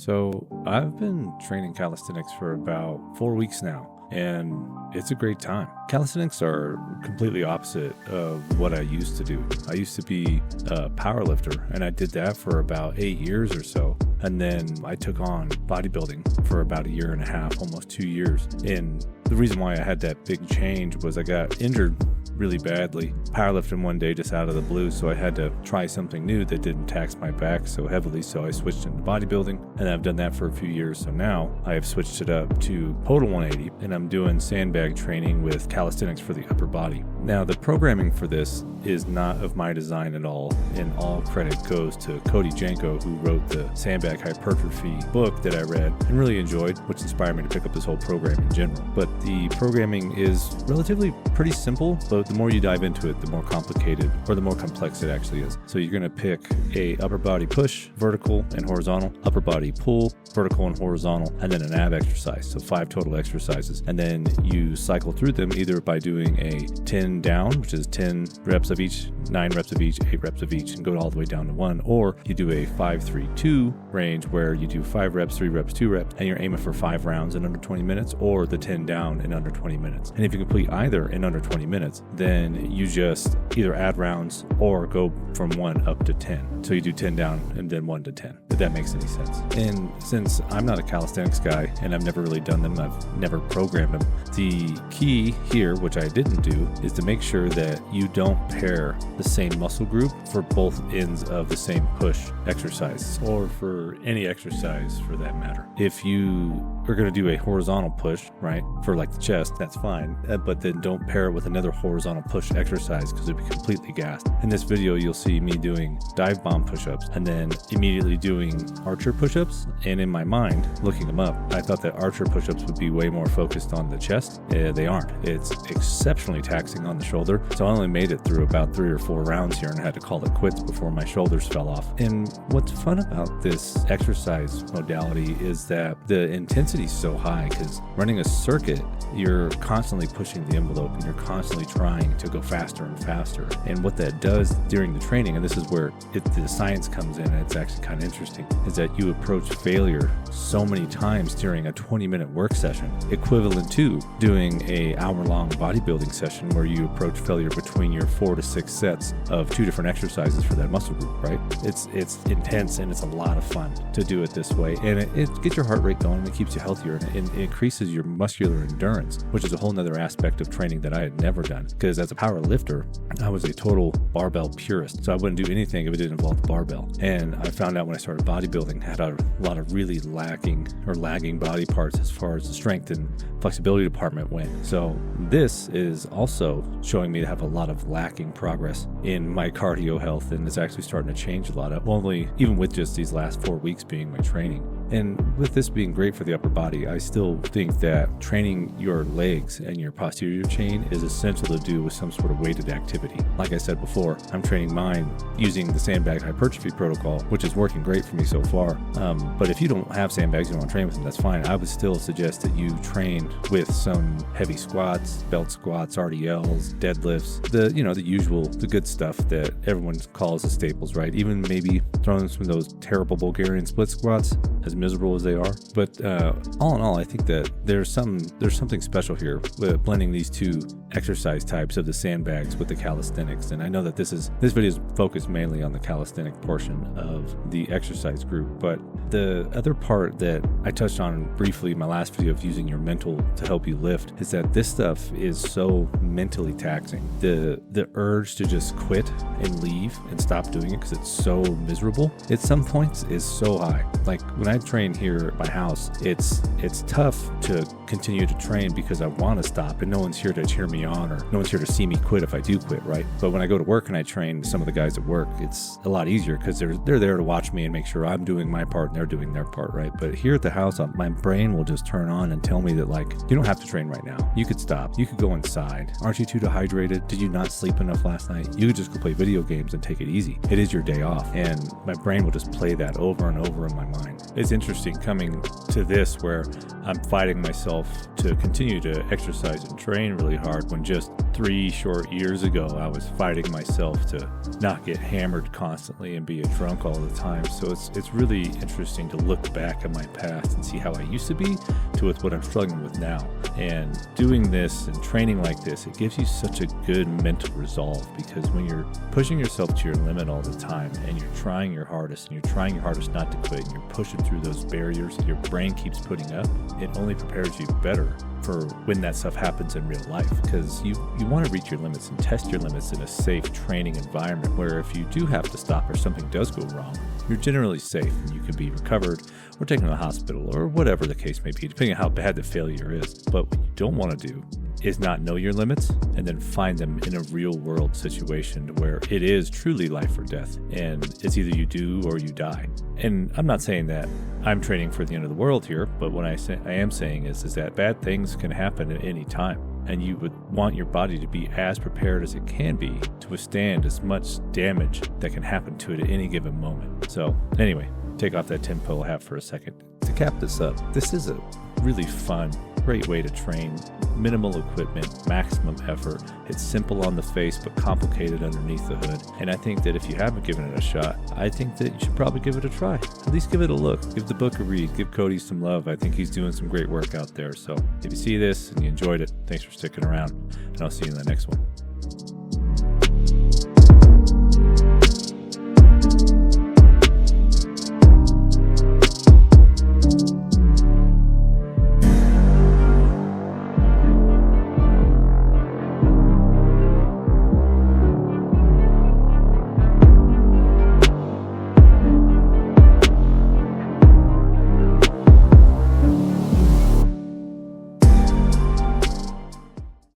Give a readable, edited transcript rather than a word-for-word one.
So I've been training calisthenics for about 4 weeks now, and it's a great time. Calisthenics are completely opposite of what I used to do. I used to be a power lifter, and I did that for about 8 years or so. And then I took on bodybuilding for about 1.5 years, almost 2 years. And the reason why I had that big change was I got injured really badly powerlifting one day just out of the blue, so I had to try something new that didn't tax my back so heavily, so I switched into bodybuilding, and I've done that for a few years. So now I have switched it up to total 180, and I'm doing sandbag training with calisthenics for the upper body. Now the programming for this is not of my design at all, and all credit goes to Cody Janko, who wrote the sandbag hypertrophy book that I read and really enjoyed, which inspired me to pick up this whole program in general. But the programming is relatively pretty simple, but the more you dive into it, the more complicated or the more complex it actually is. So you're going to pick a upper body push, vertical and horizontal, upper body pull, vertical and horizontal, and then an ab exercise. So 5 total exercises. And then you cycle through them either by doing a 10 down, which is 10 reps of each, 9 reps of each, 8 reps of each, and go all the way down to 1. Or you do a 5-3-2 range where you do 5 reps, 3 reps, 2 reps, and you're aiming for 5 rounds in under 20 minutes, or the 10 down in under 20 minutes. And if you complete either in under 20 minutes, then you just either add rounds or go from 1 up to 10. So you do 10 down and then 1 to 10, if that makes any sense. And since I'm not a calisthenics guy and I've never really done them, I've never programmed them, the key here, which I didn't do, is to make sure that you don't pair the same muscle group for both ends of the same push exercise, or for any exercise for that matter. If you are going to do a horizontal push, right, for like the chest, that's fine, but then don't pair it with another horizontal push exercise because it'd be completely gassed. In this video, you'll see me doing dive bomb push-ups and then immediately doing archer push-ups. And in my mind, looking them up, I thought that archer push-ups would be way more focused on the chest. They aren't. It's exceptionally taxing on the shoulder. So I only made it through about 3 or 4 rounds here and I had to call it quits before my shoulders fell off. And what's fun about this exercise modality is that the intensity is so high, because running a circuit, you're constantly pushing the envelope and you're constantly trying to go faster and faster. And what that does during the training, and this is where the science comes in, and it's actually kind of interesting, is that you approach failure so many times during a 20-minute work session, equivalent to doing a hour-long bodybuilding session where you approach failure between your 4 to 6 sets of 2 different exercises for that muscle group, right? It's intense and it's a lot of fun to do it this way. And it gets your heart rate going and it keeps you healthier, and it increases your muscular endurance, which is a whole nother aspect of training that I had never done. Because as a power lifter, I was a total barbell purist. So I wouldn't do anything if it didn't involve the barbell. And I found out when I started bodybuilding, I had a lot of really lagging body parts as far as the strength and flexibility department went. So this is also showing me to have a lot of lacking progress in my cardio health, and it's actually starting to change a lot. Only even with just these last 4 weeks being my training. And with this being great for the upper body, I still think that training your legs and your posterior chain is essential to do with some sort of weighted activity. Like I said before, I'm training mine using the sandbag hypertrophy protocol, which is working great for me so far. But if you don't have sandbags, you don't want to train with them, that's fine. I would still suggest that you train with some heavy squats, belt squats, RDLs, deadlifts, the usual, the good stuff that everyone calls the staples, right? Even maybe throwing some of those terrible Bulgarian split squats, as miserable as they are. But all in all, I think that there's something special here with blending these two exercise types of the sandbags with the calisthenics. And I know that this video is focused mainly on the calisthenic portion of the exercise group, but the other part that I touched on briefly in my last video of using your mental to help you lift is that this stuff is so mentally taxing. The urge to just quit and leave and stop doing it because it's so miserable at some points is so high. Like when I train here at my house, it's tough to continue to train because I want to stop and no one's here to cheer me on, or no one's here to see me quit if I do quit, right? But when I go to work and I train some of the guys at work, it's a lot easier because they're there to watch me and make sure I'm doing my part and they're doing their part, right? But here at the house, my brain will just turn on and tell me that, like, you don't have to train right now. You could stop. You could go inside. Aren't you too dehydrated? Did you not sleep enough last night? You could just go play video games and take it easy. It is your day off. And my brain will just play that over and over in my mind. It's interesting coming to this where I'm fighting myself to continue to exercise and train really hard, when just 3 short years ago I was fighting myself to not get hammered constantly and be a drunk all the time. So it's really interesting to look back at my past and see how I used to be to with what I'm struggling with now. And doing this and training like this, it gives you such a good mental resolve, because when you're pushing yourself to your limit all the time and you're trying your hardest and you're trying your hardest not to quit and you're pushing through those barriers that your brain keeps putting up, it only prepares you better for when that stuff happens in real life, because you want to reach your limits and test your limits in a safe training environment where if you do have to stop or something does go wrong, you're generally safe and you can be recovered or taken to the hospital or whatever the case may be, depending on how bad the failure is. But what you don't want to do is not know your limits and then find them in a real world situation where it is truly life or death, and it's either you do or you die. And I'm not saying that I'm training for the end of the world here, but what I am saying is that bad things can happen at any time, and you would want your body to be as prepared as it can be to withstand as much damage that can happen to it at any given moment. So anyway, take off that tinfoil hat for a second. To cap this up, this is a really fun, great way to train. Minimal equipment, maximum effort. It's simple on the face, but complicated underneath the hood. And I think that if you haven't given it a shot, I think that you should probably give it a try. At least give it a look. Give the book a read. Give Cody some love. I think he's doing some great work out there. So if you see this and you enjoyed it, thanks for sticking around, and I'll see you in the next one.